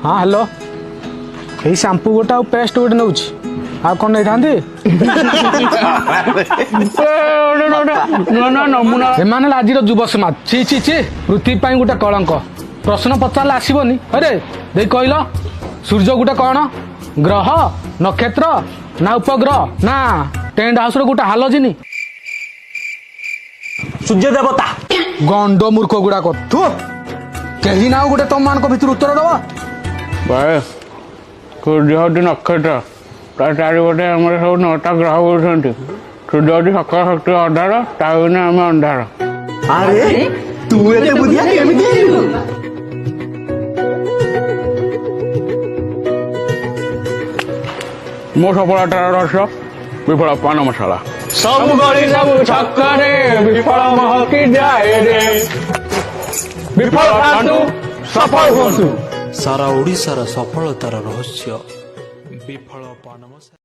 हाँ हेलो यही शैम्पू गोटे आ पेस्ट गोटे नौ आ कौन नहीं था एमाने आज युव समाज छि छि छि पृथ्वी गोटे कलंक प्रश्न पचारे आसबनी अरे दे कहल सूर्य गोटे कौन ग्रह नक्षत्र ना उपग्रह ना टेंट हाउस गोटे हालोजिनी सूर्य देवता गंड मूर्ख गुड़ाक थू कहीं ना गोटे तुम मान भर उत्तर दब भाई सूर्य हूँ नक्षत्र चारिपटे आम सब 9टा ग्रह बुलूं सूर्य हूँ सकाल शक्ति अंधार ताने आम अंधार। अरे तू एते बुद्धिया केमिति हेलु मो सफलतार रहस्य विफल पान मसाला सब गली सब छक्करे विफल महकी जाए रे विफल खातु सफल होतु सारा ओडिशार सफलतार रहस्य विफल पान मसाला।